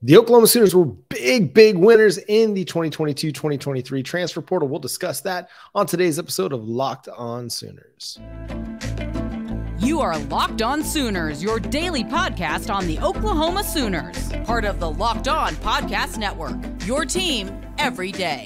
The Oklahoma Sooners were big winners in the 2022-2023 transfer portal. We'll discuss that on today's episode of Locked On Sooners. You are Locked On Sooners, your daily podcast on the Oklahoma Sooners, part of the Locked On Podcast Network, your team every day.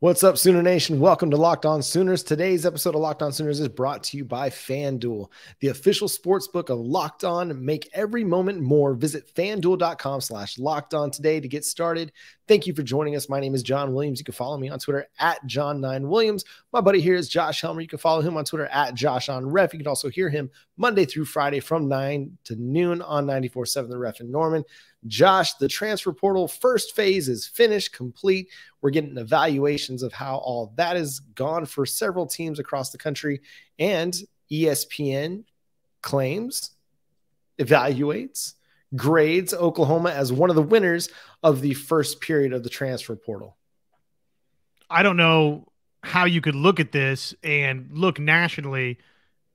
What's up, Sooner Nation? Welcome to Locked On Sooners. Today's episode of Locked On Sooners is brought to you by FanDuel, the official sportsbook of Locked On. Make every moment more. Visit FanDuel.com/LockedOn today to get started. Thank you for joining us. My name is John Williams. You can follow me on Twitter at John9Williams. My buddy here is Josh Helmer. You can follow him on Twitter at JoshOnRef. You can also hear him Monday through Friday from 9 to noon on 94.7 The Ref in Norman. Josh, the transfer portal first phase is finished, complete. We're getting evaluations of how all that is gone for several teams across the country. And ESPN claims, evaluates, grades Oklahoma as one of the winners of the first period of the transfer portal. I don't know how you could look at this and look nationally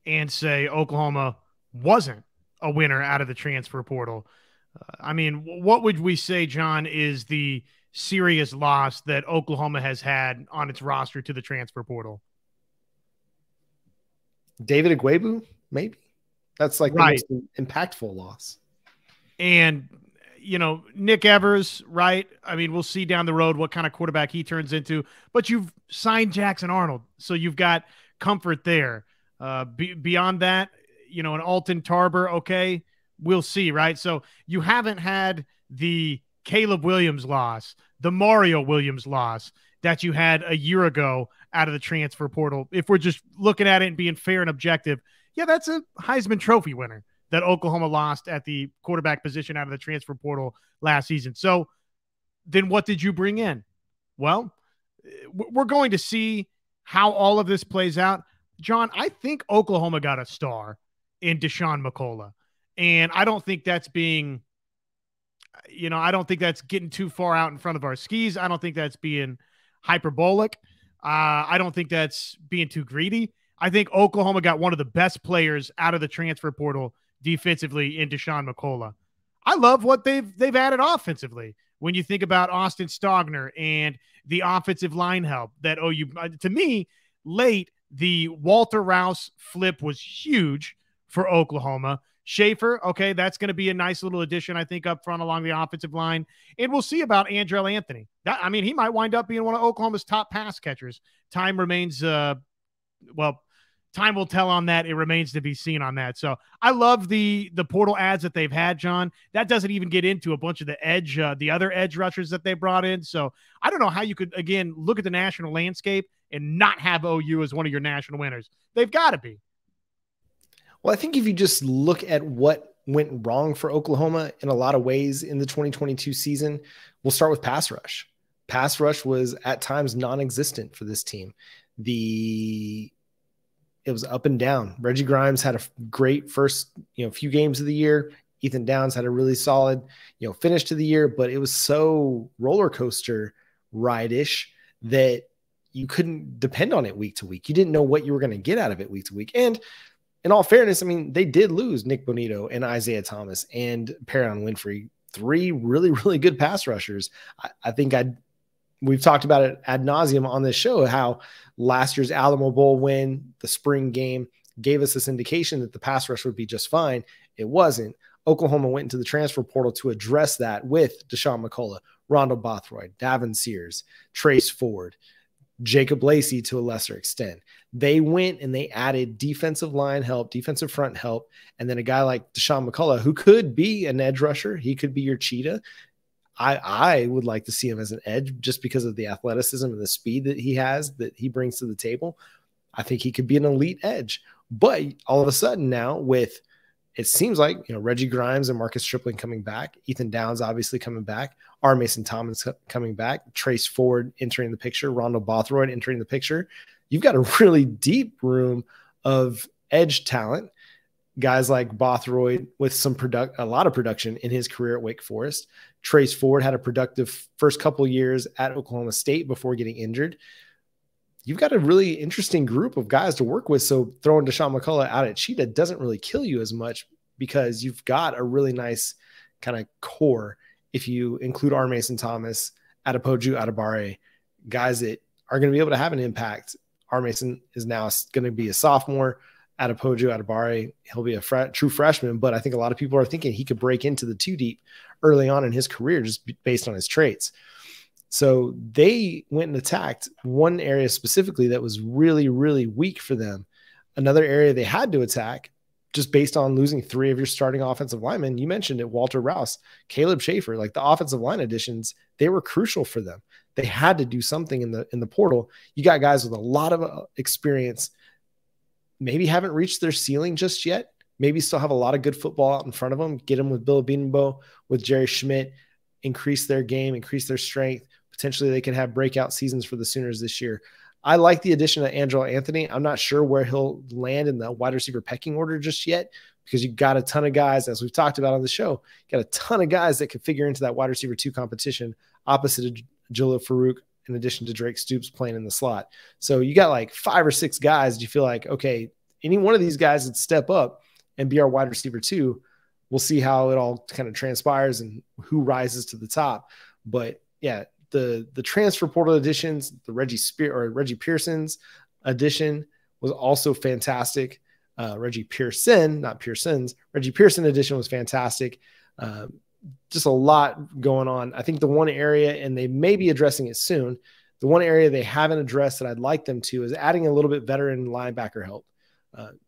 and say Oklahoma wasn't a winner out of the transfer portal. I mean, what would we say, John, is the serious loss that Oklahoma has had on its roster to the transfer portal? David Ugwoegbu, maybe. That's like right. The most impactful loss. And, you know, Nick Evers, right? I mean, we'll see down the road what kind of quarterback he turns into. But you've signed Jackson Arnold, so you've got comfort there. Beyond that, you know, an Alton Tarber, okay, we'll see, right? So you haven't had the Caleb Williams loss, the Mario Williams loss that you had a year ago out of the transfer portal. If we're just looking at it and being fair and objective, yeah, that's a Heisman Trophy winner that Oklahoma lost at the quarterback position out of the transfer portal last season. So then what did you bring in? Well, we're going to see how all of this plays out. John, I think Oklahoma got a star in Dasan McCullough. And I don't think that's being, you know, I don't think that's getting too far out in front of our skis. I don't think that's being hyperbolic. I don't think that's being too greedy. I think Oklahoma got one of the best players out of the transfer portal defensively in Dasan McCullough. I love what they've added offensively. When you think about Austin Stogner and the offensive line help that OU, to me, late, the Walter Rouse flip was huge for Oklahoma. Schaefer, okay, that's going to be a nice little addition, I think, up front along the offensive line. And we'll see about Andrell Anthony. I mean, he might wind up being one of Oklahoma's top pass catchers. Time remains, time will tell on that. It remains to be seen on that. So I love the portal ads that they've had, John. That doesn't even get into a bunch of the other edge rushers that they brought in. So I don't know how you could, again, look at the national landscape and not have OU as one of your national winners. They've got to be. Well, I think if you just look at what went wrong for Oklahoma in a lot of ways in the 2022 season, we'll start with pass rush. Pass rush was at times non-existent for this team. It was up and down. Reggie Grimes had a great first, few games of the year. Ethan Downs had a really solid, finish to the year, but it was so roller coaster ride-ish that you couldn't depend on it week to week. You didn't know what you were going to get out of it week to week. And in all fairness, I mean, they did lose Nick Bonito and Isaiah Thomas and Perron Winfrey, three really, really good pass rushers. I think we've talked about it ad nauseum on this show, how last year's Alamo Bowl win, the spring game, gave us this indication that the pass rush would be just fine. It wasn't. Oklahoma went into the transfer portal to address that with Dasan McCullough, Rondell Bothroyd, Davin Sears, Trace Ford, Jacob Lacey to a lesser extent. They went and they added defensive line help, defensive front help, and then a guy like Dasan McCullough, who could be an edge rusher. He could be your cheetah. I would like to see him as an edge just because of the athleticism and the speed that he has, that he brings to the table. I think he could be an elite edge. But all of a sudden now, with it seems like, Reggie Grimes and Marcus Stripling coming back, Ethan Downs obviously coming back, R. Mason Thomas coming back, Trace Ford entering the picture, Rondell Bothroyd entering the picture. You've got a really deep room of edge talent. guys like Bothroyd with a lot of production in his career at Wake Forest. Trace Ford had a productive first couple years at Oklahoma State before getting injured. You've got a really interesting group of guys to work with. So throwing Dasan McCullough out at Cheetah doesn't really kill you as much because you've got a really nice kind of core. If you include R. Mason Thomas, Adepoju Adebare, guys that are going to be able to have an impact. R. Mason is now going to be a sophomore. Adepoju Adebare, he'll be a true freshman, but I think a lot of people are thinking he could break into the 2 deep early on in his career just based on his traits. So they went and attacked one area specifically that was really, really weak for them. Another area they had to attack just based on losing 3 of your starting offensive linemen. You mentioned it, Walter Rouse, Caleb Schaefer, like the offensive line additions, they were crucial for them. They had to do something in the portal. You got guys with a lot of experience, maybe haven't reached their ceiling just yet, maybe still have a lot of good football out in front of them. Get them with Bill Beanbo, with Jerry Schmidt, increase their game, increase their strength. Potentially they can have breakout seasons for the Sooners this year. I like the addition of Angelo Anthony. I'm not sure where he'll land in the wide receiver pecking order just yet because you've got a ton of guys, as we've talked about on the show, got a ton of guys that could figure into that wide receiver 2 competition opposite of Jalil Farouk, in addition to Drake Stoops playing in the slot. So you got like 5 or 6 guys. You feel like, okay, any one of these guys would step up and be our wide receiver 2. We'll see how it all kind of transpires and who rises to the top. But yeah, the transfer portal additions, the Reggie Pearson's addition was also fantastic. Reggie Pearson, not Pearson's, Reggie Pearson addition was fantastic. Just a lot going on. I think the one area, and they may be addressing it soon, the one area they haven't addressed that I'd like them to is adding a little bit veteran linebacker help.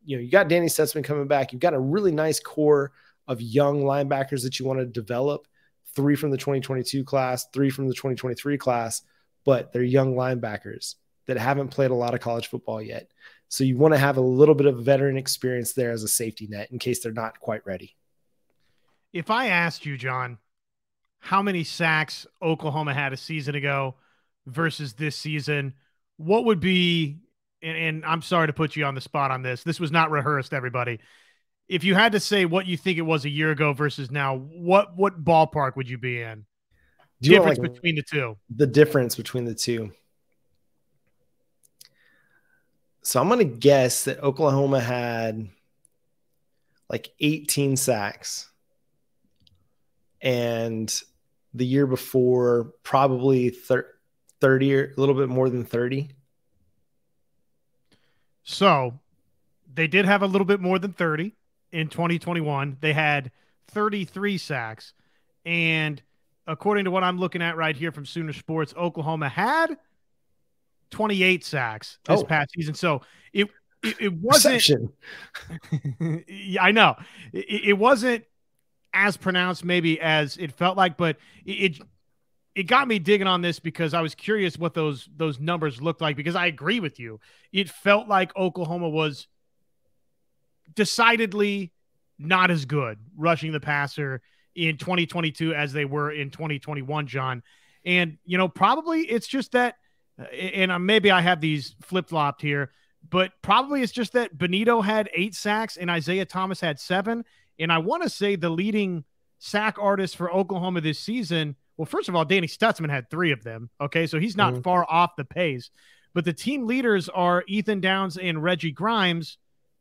You got Danny Stutzman coming back. You've got a really nice core of young linebackers that you want to develop. 3 from the 2022 class, 3 from the 2023 class, but they're young linebackers that haven't played a lot of college football yet. So you want to have a little bit of veteran experience there as a safety net in case they're not quite ready. If I asked you, John, how many sacks Oklahoma had a season ago versus this season, what would be, and I'm sorry to put you on the spot on this. This was not rehearsed, everybody. If you had to say what you think it was a year ago versus now, what ballpark would you be in? Difference between the two. The difference between the two. So I'm going to guess that Oklahoma had like 18 sacks. And the year before, probably 30 or a little bit more than 30. So they did have a little bit more than 30. In 2021, they had 33 sacks. And according to what I'm looking at right here from Sooner Sports, Oklahoma had 28 sacks this past season. So it wasn't – I know. It wasn't as pronounced maybe as it felt like, but it got me digging on this because I was curious what those numbers looked like, because I agree with you. It felt like Oklahoma was decidedly not as good rushing the passer in 2022 as they were in 2021, John. And, probably it's just that, and maybe I have these flip-flopped here, but probably it's just that Benito had 8 sacks and Isaiah Thomas had 7. And I want to say the leading sack artist for Oklahoma this season, well, first of all, Danny Stutzman had 3 of them. Okay, so he's not far off the pace. But the team leaders are Ethan Downs and Reggie Grimes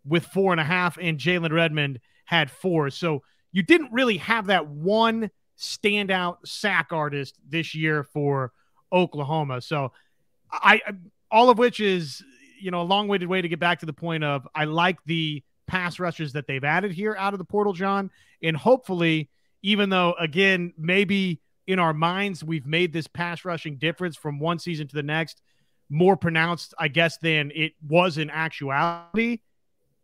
with 4.5, and Jalen Redmond had 4. So you didn't really have that one standout sack artist this year for Oklahoma. So all of which is, a long-winded way to get back to the point of I like the pass rushers that they've added here out of the portal, John. And hopefully, even though, again, maybe in our minds we've made this pass rushing difference from one season to the next more pronounced, I guess, than it was in actuality,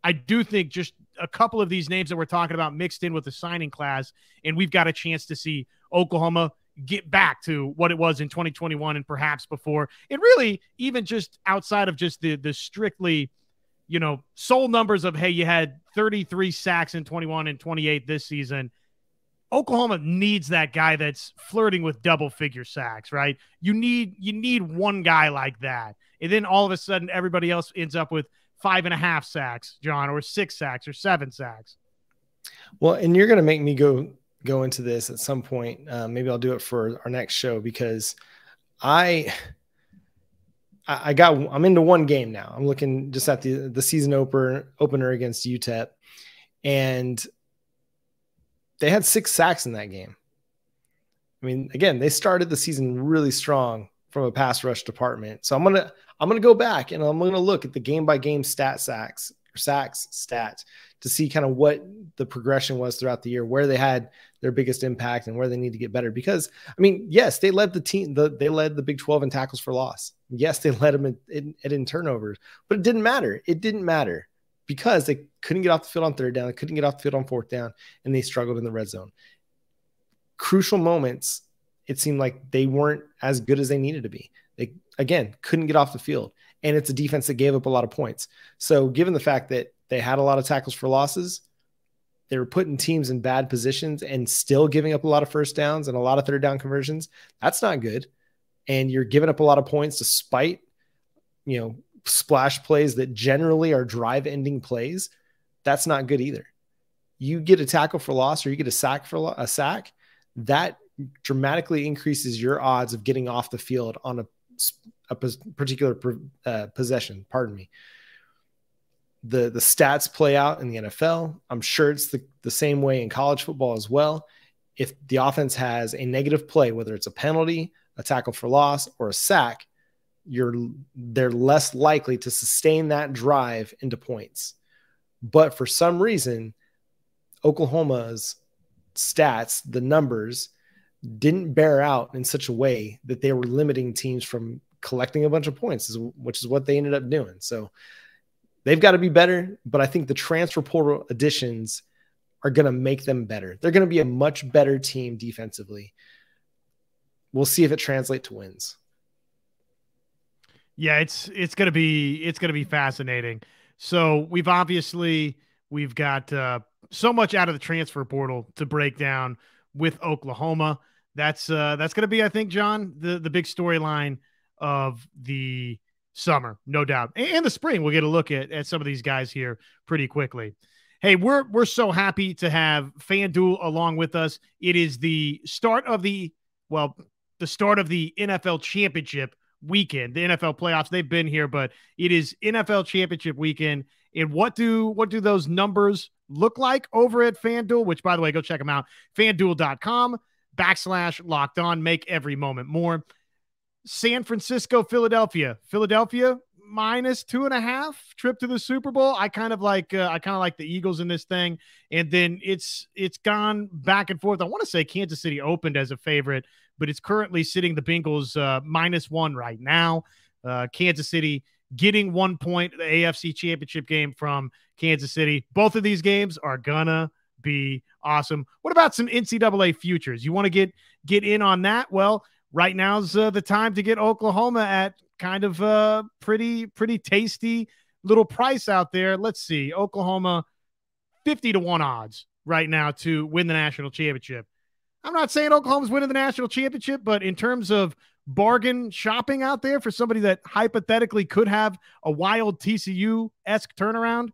I do think just a couple of these names that we're talking about mixed in with the signing class, and we've got a chance to see Oklahoma get back to what it was in 2021 and perhaps before. And really, even just outside of just the strictly, sole numbers of, hey, you had 33 sacks in 21 and 28 this season. Oklahoma needs that guy that's flirting with double-figure sacks, right? You need one guy like that. And then all of a sudden, everybody else ends up with 5.5 sacks, John, or 6 sacks or 7 sacks. Well, and you're going to make me go into this at some point. Maybe I'll do it for our next show, because I'm into one game now. I'm looking just at the season opener against UTEP, and they had 6 sacks in that game. I mean, again, they started the season really strong from a pass rush department. So I'm gonna go back and I'm gonna look at the game by game sacks stats to see kind of what the progression was throughout the year, where they had their biggest impact and where they need to get better. Because I mean, yes, they led the team. They led the Big 12 in tackles for loss. Yes, they led them in turnovers, but it didn't matter. It didn't matter because they couldn't get off the field on third down. They couldn't get off the field on fourth down, and they struggled in the red zone. Crucial moments, it seemed like they weren't as good as they needed to be. They, again, couldn't get off the field, and it's a defense that gave up a lot of points. So given the fact that they had a lot of tackles for losses, they were putting teams in bad positions and still giving up a lot of first downs and a lot of third down conversions. That's not good. And you're giving up a lot of points despite, splash plays that generally are drive ending plays. That's not good either. You get a tackle for loss or you get a sack, that dramatically increases your odds of getting off the field on a particular possession. Pardon me. The stats play out in the NFL. I'm sure it's the same way in college football as well. If the offense has a negative play, whether it's a penalty, a tackle for loss, or a sack, they're less likely to sustain that drive into points. But for some reason, Oklahoma's stats, the numbers, didn't bear out in such a way that they were limiting teams from collecting a bunch of points, which is what they ended up doing. So they've got to be better, but I think the transfer portal additions are going to make them better. They're going to be a much better team defensively. We'll see if it translates to wins. Yeah, it's going to be fascinating. So we've got so much out of the transfer portal to break down with Oklahoma. That's going to be, I think, John, the big storyline of the summer, no doubt. And the spring, we'll get a look at some of these guys here pretty quickly. Hey, we're so happy to have FanDuel along with us. It is the start of the NFL championship weekend, the NFL playoffs. They've been here, but it is NFL championship weekend. And what do those numbers look like over at FanDuel, which, by the way, go check them out. FanDuel.com/lockedon. Make every moment more. San Francisco, Philadelphia -2.5 trip to the Super Bowl. I kind of like the Eagles in this thing. And then it's gone back and forth. I want to say Kansas City opened as a favorite, but it's currently sitting the Bengals -1 right now. Kansas City getting 1 point, the AFC Championship game from Kansas City. Both of these games are gonna be awesome. What about some NCAA futures? You want to get in on that? Well, right now's the time to get Oklahoma at kind of a pretty tasty little price out there. Let's see. Oklahoma 50-1 odds right now to win the national championship. I'm not saying Oklahoma's winning the national championship, but in terms of bargain shopping out there for somebody that hypothetically could have a wild TCU-esque turnaround,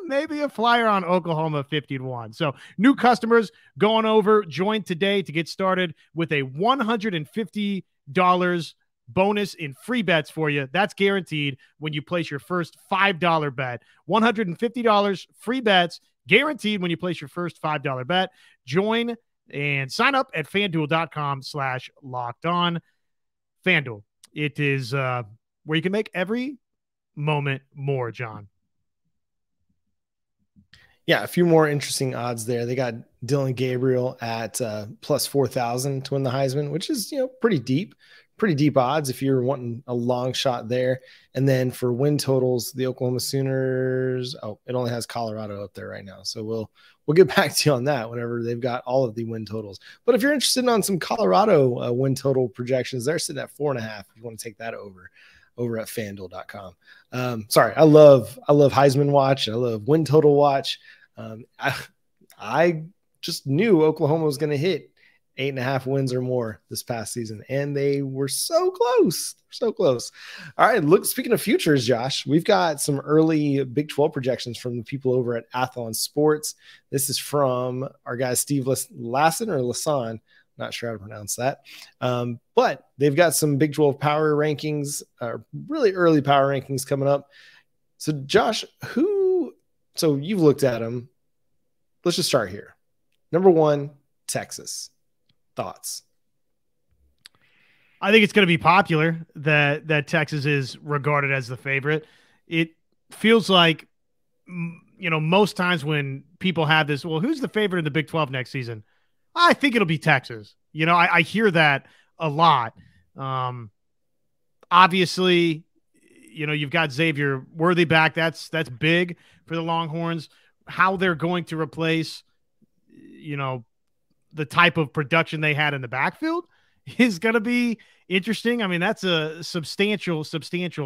maybe a flyer on Oklahoma 50-1. So new customers going over, join today to get started with a $150 bonus in free bets for you. That's guaranteed when you place your first $5 bet. $150 free bets guaranteed when you place your first $5 bet. Join and sign up at FanDuel.com/lockedon. FanDuel, it is where you can make every moment more, John. Yeah, a few more interesting odds there. They got Dylan Gabriel at plus 4,000 to win the Heisman, which is, pretty deep odds if you're wanting a long shot there. And then for win totals, the Oklahoma Sooners, it only has Colorado up there right now. So we'll get back to you on that whenever they've got all of the win totals. But if you're interested in some Colorado win total projections, they're sitting at 4.5. If you want to take that over at FanDuel.com. Sorry, I love Heisman watch. I love win total watch. I just knew Oklahoma was going to hit 8.5 wins or more this past season, and they were so close. So close. All right, look, speaking of futures, Josh, we've got some early Big 12 projections from the people over at Athlon Sports. This is from our guy Steve Lassan or Lassan. Not sure how to pronounce that. But they've got some Big 12 power rankings, really early power rankings coming up. So Josh, so you've looked at them. Let's just start here. Number 1, Texas. Thoughts? I think it's going to be popular that Texas is regarded as the favorite. It feels like, most times when people have this, well, who's the favorite in the Big 12 next season? I think it'll be Texas. I hear that a lot. Obviously, you've got Xavier Worthy back. That's big for the Longhorns. How they're going to replace, the type of production they had in the backfield is going to be interesting. I mean, that's a substantial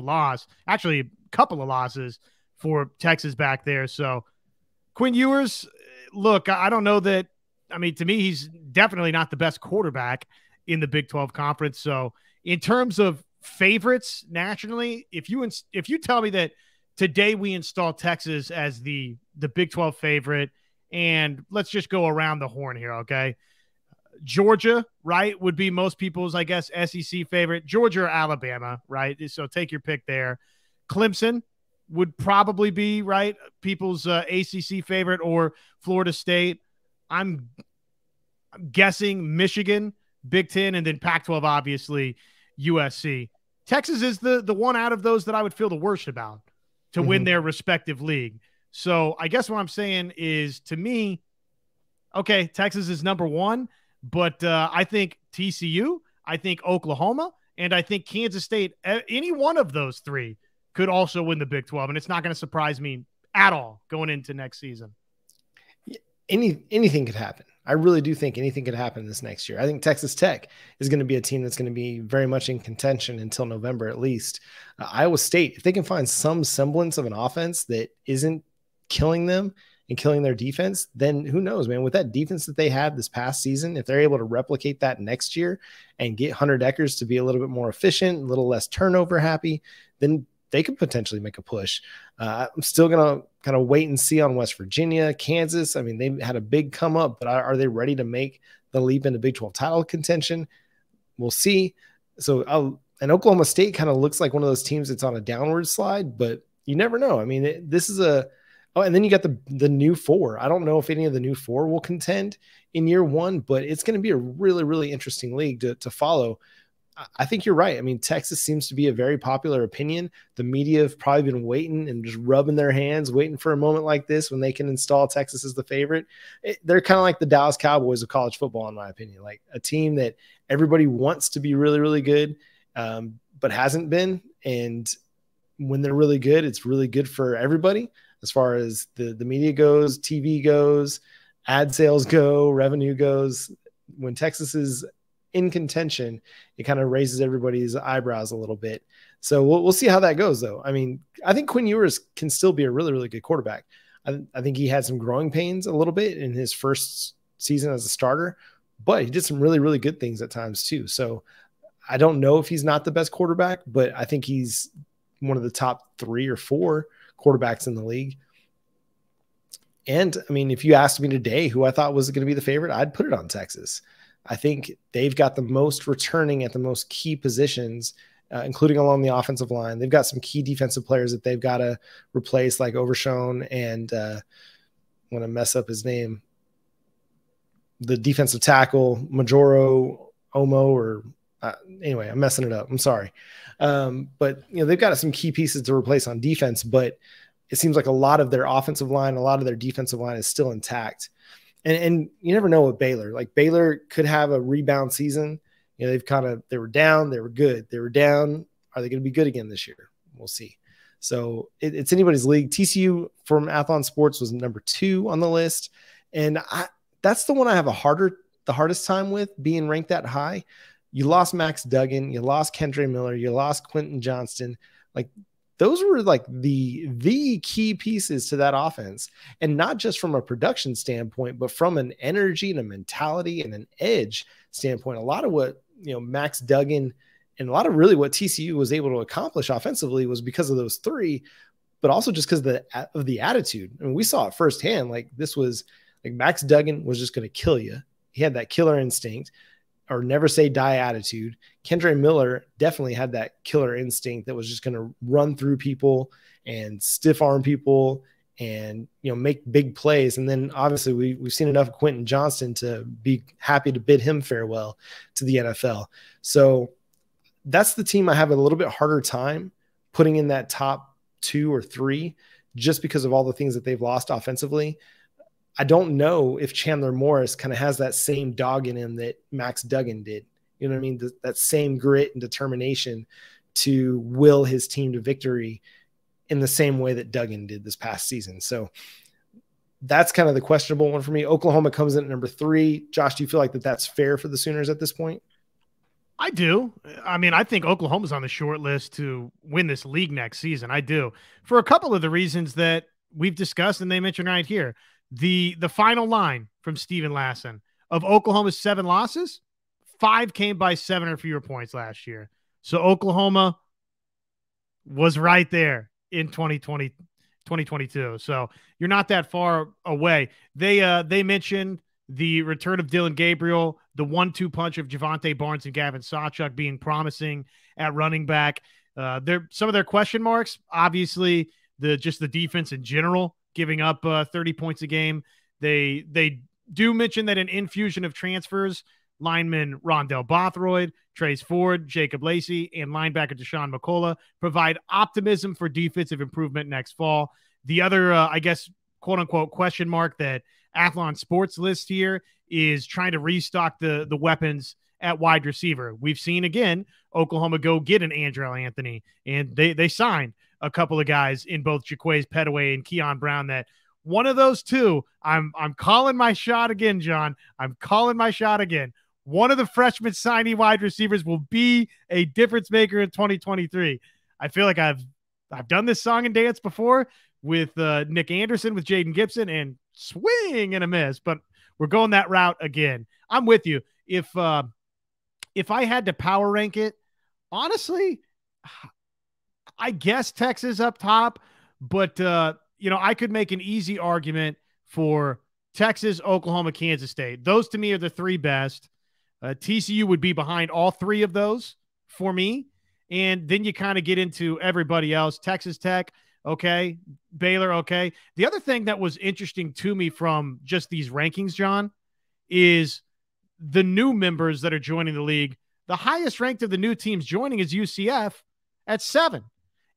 loss. Actually, a couple of losses for Texas back there. So Quinn Ewers, look, I don't know that. I mean, to me, he's definitely not the best quarterback in the Big 12 conference. So in terms of favorites nationally, if you tell me that today we install Texas as the Big 12 favorite, and let's just go around the horn here, okay? Georgia, right, would be most people's, I guess, SEC favorite. Georgia or Alabama, right? So take your pick there. Clemson would probably be, right, people's ACC favorite, or Florida State. I'm guessing Michigan, Big 10, and then Pac-12, obviously, USC. Texas is the one out of those that I would feel the worst about to win their respective league. So I guess what I'm saying is, to me, okay, Texas is number 1, but I think TCU, I think Oklahoma, and I think Kansas State, any one of those 3 could also win the Big 12, and it's not going to surprise me at all going into next season. Anything could happen. I really do think anything could happen this next year. I think Texas Tech is going to be a team that's going to be very much in contention until November at least. Iowa State, if they can find some semblance of an offense that isn't killing them and killing their defense, then who knows, man? With that defense that they had this past season, if they're able to replicate that next year and get Hunter Deckers to be a little bit more efficient, a little less turnover happy, then they could potentially make a push. I'm still going to kind of wait and see on West Virginia, Kansas. I mean, they had a big come up, but are they ready to make the leap into Big 12 title contention? We'll see. So, and Oklahoma State kind of looks like one of those teams that's on a downward slide, but you never know. I mean, this is and then you got the new 4. I don't know if any of the new 4 will contend in year 1, but it's going to be a really, really interesting league to follow. I think you're right. I mean, Texas seems to be a very popular opinion. The media have probably been waiting and just rubbing their hands, waiting for a moment like this when they can install Texas as the favorite. They're kind of like the Dallas Cowboys of college football, in my opinion, like a team that everybody wants to be really, really good, but hasn't been. And when they're really good, it's really good for everybody as far as the media goes, TV goes, ad sales go, revenue goes. When Texas is in contention, it kind of raises everybody's eyebrows a little bit. So we'll see how that goes, though. I mean, I think Quinn Ewers can still be a really, really good quarterback. I think he had some growing pains a little bit in his first season as a starter, but he did some really, really good things at times too. So I don't know if he's not the best quarterback, but I think he's one of the top 3 or 4 quarterbacks in the league. And I mean, if you asked me today who I thought was going to be the favorite, I'd put it on Texas. I think they've got the most returning at the most key positions, including along the offensive line. They've got some key defensive players that they've got to replace, like Overshone and I want to mess up his name, the defensive tackle, Majoro Omo, or anyway, I'm messing it up. I'm sorry. But they've got some key pieces to replace on defense, but it seems like a lot of their offensive line, a lot of their defensive line is still intact. And you never know with Baylor. Like, Baylor could have a rebound season. They were down, they were good. They were down. Are they going to be good again this year? We'll see. So it's anybody's league. TCU from Athlon Sports was number 2 on the list. And that's the one I have the hardest time with being ranked that high. You lost Max Duggan. You lost Kendre Miller. You lost Quentin Johnston. Like, those were like the key pieces to that offense. And not just from a production standpoint, but from an energy and a mentality and an edge standpoint. A lot of what, Max Duggan and a lot of really what TCU was able to accomplish offensively was because of those three, but also just because of the attitude. I mean, we saw it firsthand. Like, this was like Max Duggan was just going to kill you. He had that killer instinct, or never say die attitude. Kendre Miller definitely had that killer instinct that was just going to run through people and stiff arm people and, make big plays. And then obviously we've seen enough of Quentin Johnston to be happy to bid him farewell to the NFL. So that's the team I have a little bit harder time putting in that top 2 or 3, just because of all the things that they've lost offensively. I don't know if Chandler Morris kind of has that same dog in him that Max Duggan did. You know what I mean? That same grit and determination to will his team to victory in the same way that Duggan did this past season. So that's kind of the questionable one for me. Oklahoma comes in at number 3. Josh, do you feel like that's fair for the Sooners at this point? I do. I mean, I think Oklahoma's on the short list to win this league next season. I do. For a couple of the reasons that we've discussed and they mentioned right here. The final line from Steve Lassan: of Oklahoma's 7 losses, 5 came by 7 or fewer points last year. So Oklahoma was right there in 2022. So you're not that far away. They mentioned the return of Dylan Gabriel, the 1-2 punch of Javante Barnes and Gavin Sawchuk being promising at running back. Some of their question marks, obviously, the defense in general, giving up 30 points a game. They do mention that an infusion of transfers, lineman Rondell Bothroyd, Trace Ford, Jacob Lacey, and linebacker Dasan McCullough provide optimism for defensive improvement next fall. The other, quote-unquote question mark that Athlon Sports lists here is trying to restock the weapons at wide receiver. We've seen, again, Oklahoma go get an Andrell Anthony, and they signed a couple of guys in both Jaquays Petaway and Keon Brown. That one of those two, I'm calling my shot again, John. I'm calling my shot again. One of the freshman signee wide receivers will be a difference maker in 2023. I feel like I've done this song and dance before with Nick Anderson, with Jaden Gibson, and swing and a miss, but we're going that route again. I'm with you. If I had to power rank it, honestly, I guess Texas up top, but I could make an easy argument for Texas, Oklahoma, Kansas State. Those to me are the 3 best. TCU would be behind all 3 of those for me. And then you kind of get into everybody else. Texas Tech, okay. Baylor, okay. The other thing that was interesting to me from just these rankings, John, is the new members that are joining the league. The highest ranked of the new teams joining is UCF at 7.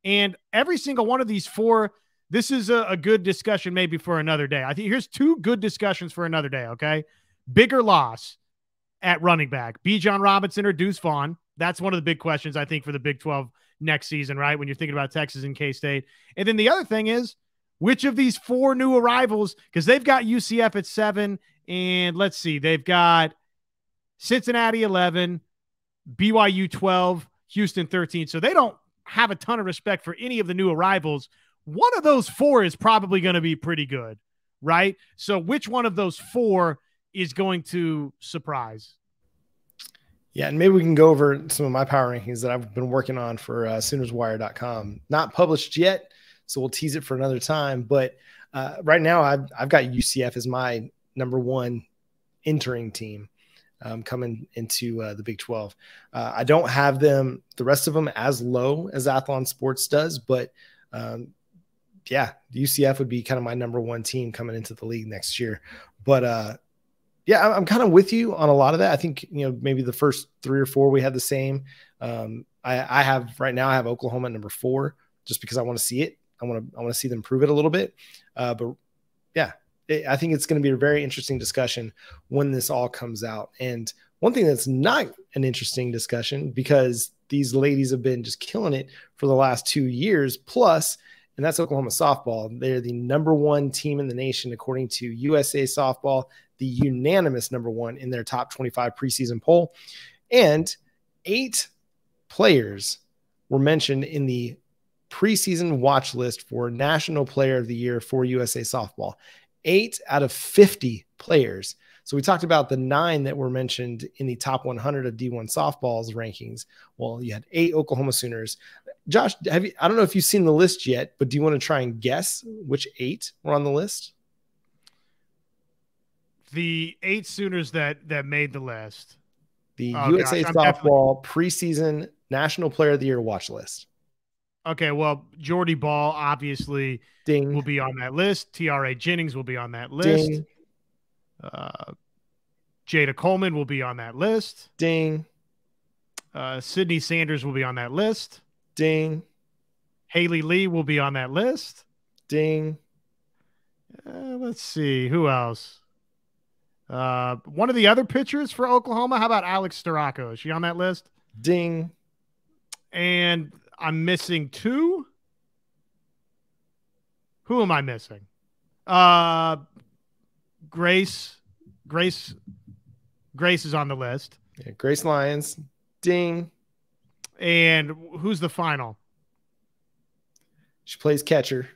And every single one of these 4, this is a good discussion maybe for another day. I think here's 2 good discussions for another day, okay? Bigger loss at running back, Bijan Robinson or Deuce Vaughn. That's one of the big questions, I think, for the Big 12 next season, right? When you're thinking about Texas and K-State. And then the other thing is, which of these 4 new arrivals, because they've got UCF at 7, and let's see, they've got Cincinnati 11, BYU 12, Houston 13. So they don't have a ton of respect for any of the new arrivals. One of those 4 is probably going to be pretty good, right? So which one of those 4 is going to surprise? Yeah, and maybe we can go over some of my power rankings that I've been working on for SoonersWire.com. Not published yet, so we'll tease it for another time. But right now, I've got UCF as my number 1 entering team coming into the Big 12. I don't have the rest of them as low as Athlon Sports does, but yeah, UCF would be kind of my number 1 team coming into the league next year. But yeah, I'm kind of with you on a lot of that. I think, maybe the first 3 or 4 we had the same. I have right now, I have Oklahoma at number 4 just because I want to see it. I want to see them prove it a little bit. But yeah, I think it's going to be a very interesting discussion when this all comes out. And one thing that's not an interesting discussion, because these ladies have been just killing it for the last 2 years plus, and that's Oklahoma softball. They're the number 1 team in the nation, according to USA Softball, the unanimous number 1 in their top 25 preseason poll. And 8 players were mentioned in the preseason watch list for National Player of the Year for USA Softball. 8 out of 50 players. So we talked about the 9 that were mentioned in the top 100 of D1 softball's rankings. Well, you had 8 Oklahoma Sooners. Josh, I don't know if you've seen the list yet, but do you want to try and guess which 8 were on the list? The 8 Sooners that made the list. The USA Softball preseason National Player of the Year watch list. Okay, well, Jordy Bahl obviously Ding. will be on that list. Tiare Jennings will be on that list. Ding. Jayda Coleman will be on that list. Ding. Cydney Sanders will be on that list. Ding. Haley Lee will be on that list. Ding. Let's see. Who else? One of the other pitchers for Oklahoma. How about Alex Storako? Is she on that list? Ding. And I'm missing 2. Who am I missing? Grace is on the list. Yeah, Grace Lyons. Ding. And who's the final? She plays catcher.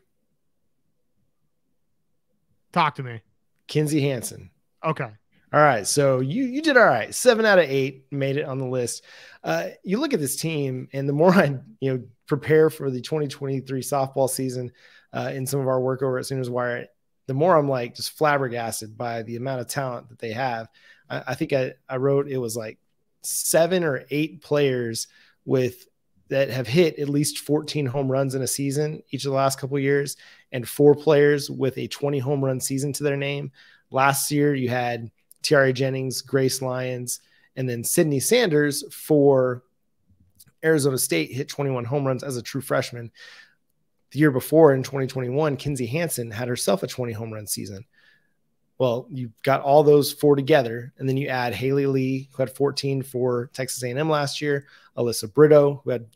Talk to me. Kinzie Hansen. Okay. All right. So you did all right. 7 out of 8 made it on the list. You look at this team, and the more I prepare for the 2023 softball season in some of our work over at Sooners Wire, the more I'm like just flabbergasted by the amount of talent that they have. I think I wrote it was like 7 or 8 players that have hit at least 14 home runs in a season each of the last couple of years, and 4 players with a 20 home run season to their name. Last year, you had Tiare Jennings, Grace Lyons, and then Cydney Sanders for Arizona State hit 21 home runs as a true freshman. The year before, in 2021, Kinzie Hansen had herself a 20 home run season. Well, you've got all those 4 together, and then you add Haley Lee, who had 14 for Texas A&M last year, Alyssa Brito, who had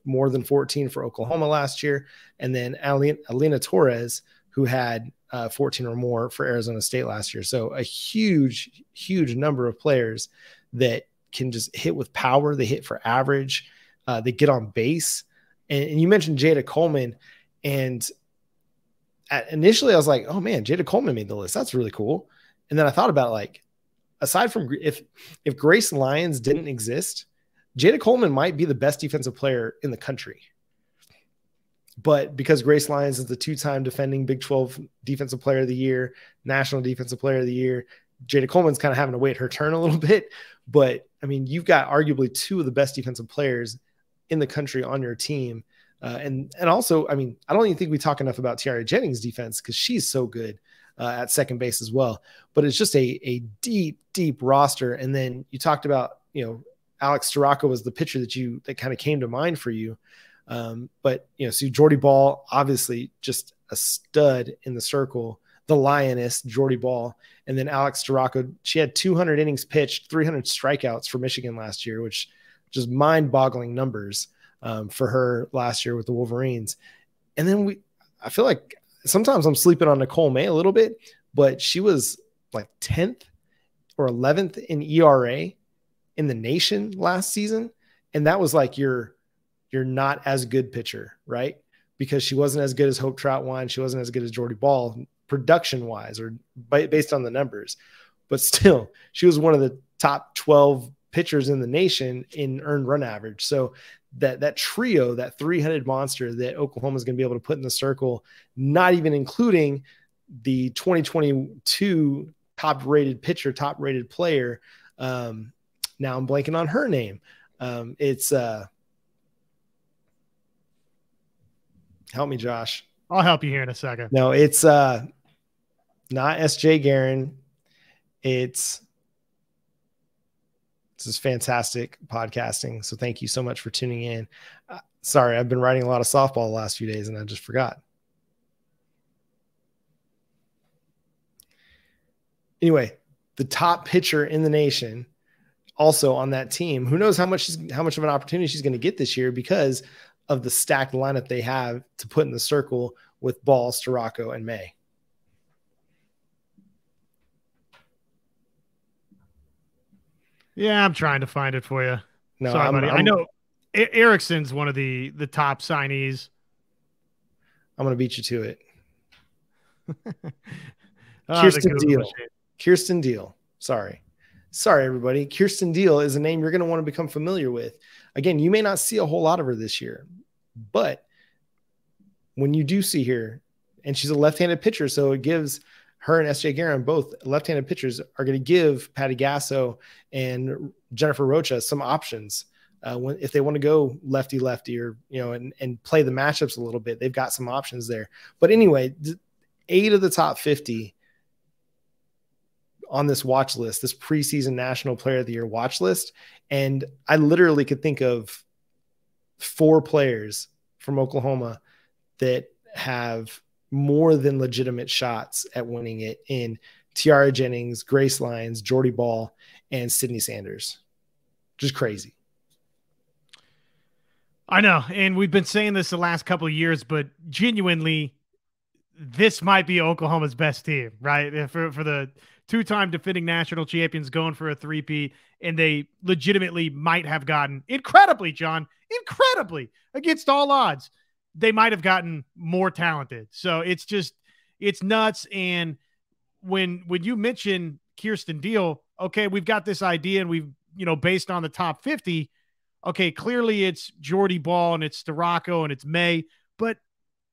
more than 14 for Oklahoma last year, and then Alina Torres, who had 14 or more for Arizona State last year. So a huge, huge number of players that can just hit with power. They hit for average. They get on base. And you mentioned Jayda Coleman. And initially I was like, oh man, Jayda Coleman made the list. That's really cool. And then I thought about aside from if Grace Lyons didn't exist, Jayda Coleman might be the best defensive player in the country. But because Grace Lyons is the 2-time defending Big 12 Defensive Player of the Year, National Defensive Player of the Year, Jayda Coleman's kind of having to wait her turn a little bit. But, I mean, you've got arguably 2 of the best defensive players in the country on your team. And also, I mean, I don't even think we talk enough about Tiare Jennings' defense because she's so good at second base as well. But it's just a deep, deep roster. And then you talked about, Alex Storako was the pitcher that kind of came to mind for you. But so Jordy Bahl, obviously just a stud in the circle, the Lioness, Jordy Bahl, and then Alex Storako. She had 200 innings pitched, 300 strikeouts for Michigan last year, which just mind-boggling numbers for her last year with the Wolverines. And then I feel like sometimes I'm sleeping on Nicole May a little bit, but she was like 10th or 11th in ERA in the nation last season, and that was like you're not as good pitcher, right? Because she wasn't as good as Hope Troutwine. She wasn't as good as Jordy Bahl production wise or based on the numbers, but still she was one of the top 12 pitchers in the nation in earned run average. So that trio, that 3-headed monster that Oklahoma is going to be able to put in the circle, not even including the 2022 top rated pitcher, top rated player. Now I'm blanking on her name. It's help me, Josh. I'll help you here in a second. No, it's not SJ Guerin. This is fantastic podcasting. So thank you so much for tuning in. Sorry, I've been writing a lot of softball the last few days and I just forgot. Anyway, the top pitcher in the nation also on that team. Who knows how much of an opportunity she's going to get this year because of the stacked lineup they have to put in the circle with Bahl, Storako, and May. Yeah, I'm trying to find it for you. No, sorry, buddy. I know Erickson's one of the top signees I'm going to beat you to it. Kirsten Deal. Kirsten Deal. Sorry, everybody. Kirsten Deal is a name you're going to want to become familiar with. Again, you may not see a whole lot of her this year, but when you do see her, and she's a left-handed pitcher, so it gives her and SJ Guerin, both left-handed pitchers, are going to give Patty Gasso and Jennifer Rocha some options. If they want to go lefty, or, and play the matchups a little bit, they've got some options there. But anyway, 8 of the top 50 on this watch list, this preseason National Player of the Year watch list. And I literally could think of 4 players from Oklahoma that have more than legitimate shots at winning it in Tiare Jennings, Grace Lyons, Jordy Bahl, and Cydney Sanders. Just crazy. I know. And we've been saying this the last couple of years, but genuinely, this might be Oklahoma's best team, right? For the 2-time defending national champions going for a three-peat, and they legitimately might have gotten incredibly against all odds. They might have gotten more talented. So it's nuts. And when you mention Kirsten Deal, okay, we've got this idea, and we've, based on the top 50, okay, clearly it's Jordy Bahl and it's Storako and it's May, but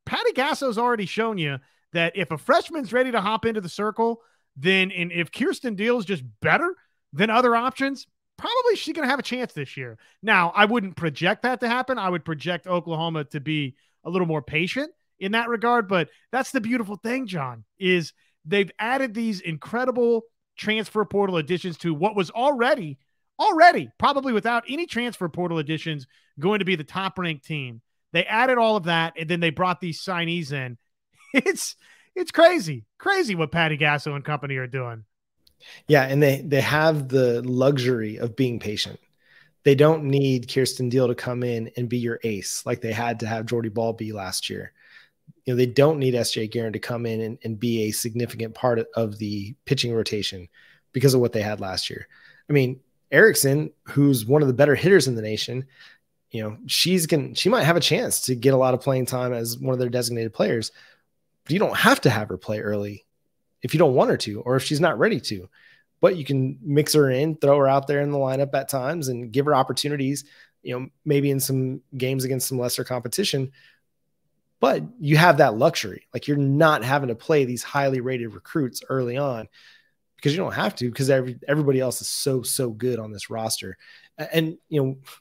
Patty Gasso's already shown you that if a freshman's ready to hop into the circle, then if Kirsten Deal is just better than other options, probably she's going to have a chance this year. Now, I wouldn't project that to happen. I would project Oklahoma to be a little more patient in that regard, but that's the beautiful thing, John, is they've added these incredible transfer portal additions to what was already, probably without any transfer portal additions, going to be the top-ranked team. They added all of that, and then they brought these signees in. It's crazy what Patty Gasso and company are doing. Yeah, and they have the luxury of being patient. They don't need Kirsten Deal to come in and be your ace like they had to have Jordy Bahl be last year. They don't need SJ Guerin to come in and be a significant part of the pitching rotation because of what they had last year. I mean, Erickson, who's one of the better hitters in the nation, she might have a chance to get a lot of playing time as one of their designated players, but you don't have to have her play early if you don't want her to, or if she's not ready to. But you can mix her in, throw her out there in the lineup at times and give her opportunities, maybe in some games against some lesser competition. But you have that luxury. Like, you're not having to play these highly rated recruits early on because you don't have to, because everybody else is so good on this roster. And,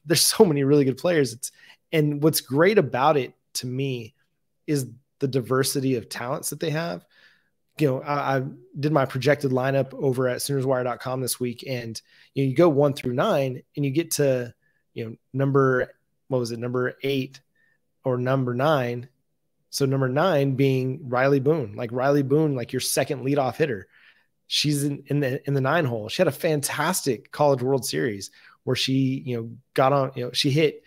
there's so many really good players. And what's great about it to me is the diversity of talents that they have. I did my projected lineup over at SoonersWire.com this week, and you go 1 through 9, and you get to number 8 or number 9. So number 9 being Riley Boone, like your second leadoff hitter. She's in the 9 hole. She had a fantastic College World Series where she got on. She hit.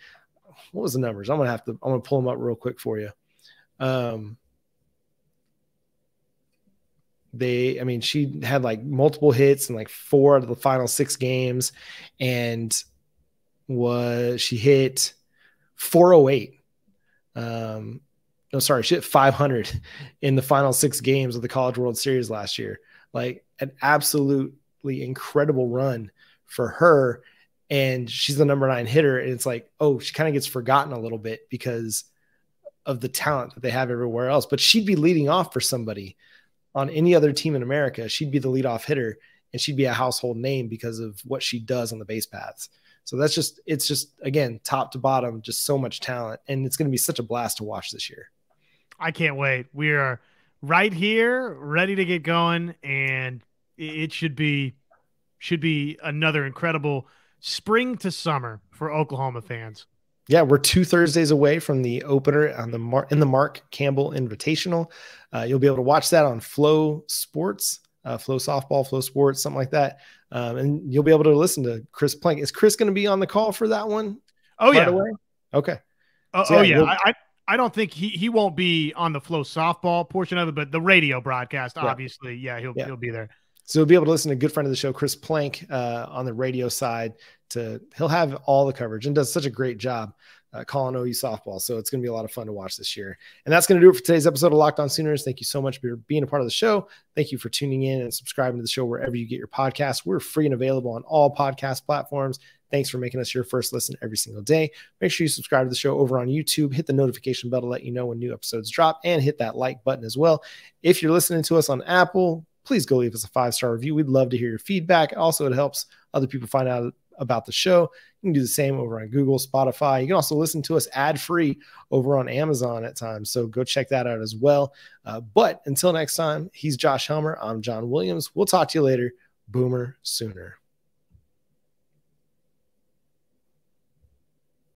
What was the numbers? I'm gonna pull them up real quick for you. She had like multiple hits in like 4 out of the final 6 games, and she hit 408. She hit 500 in the final 6 games of the College World Series last year. Like, an absolutely incredible run for her. And she's the number 9 hitter. And it's like, she kind of gets forgotten a little bit because of the talent that they have everywhere else. But she'd be leading off for somebody on any other team in America. She'd be the leadoff hitter, and she'd be a household name because of what she does on the base paths. So it's just, again, top to bottom, just so much talent. And it's going to be such a blast to watch this year. I can't wait. We are right here, ready to get going, and it should be another incredible spring to summer for Oklahoma fans. Yeah, we're 2 Thursdays away from the opener on in the Mark Campbell Invitational. You'll be able to watch that on Flow Sports, Flow Softball, Flow Sports, something like that. And you'll be able to listen to Chris Plank. Is Chris going to be on the call for that one? Oh, yeah. Okay. I don't think he won't be on the Flow Softball portion of it, but the radio broadcast, obviously, he'll be there. So you'll be able to listen to a good friend of the show, Chris Plank, on the radio side. He'll have all the coverage and does such a great job. calling OU softball. So it's going to be a lot of fun to watch this year. And that's going to do it for today's episode of Locked On Sooners. Thank you so much for being a part of the show. Thank you for tuning in and subscribing to the show wherever you get your podcasts. We're free and available on all podcast platforms. Thanks for making us your first listen every single day. Make sure you subscribe to the show over on YouTube. Hit the notification bell to let you know when new episodes drop, and hit that like button as well. If you're listening to us on Apple, please go leave us a 5-star review. We'd love to hear your feedback. Also, it helps other people find out about the show. You can do the same over on Google, Spotify. You can also listen to us ad-free over on Amazon at times. So go check that out as well. But until next time, he's Josh Helmer. I'm John Williams. We'll talk to you later. Boomer Sooner.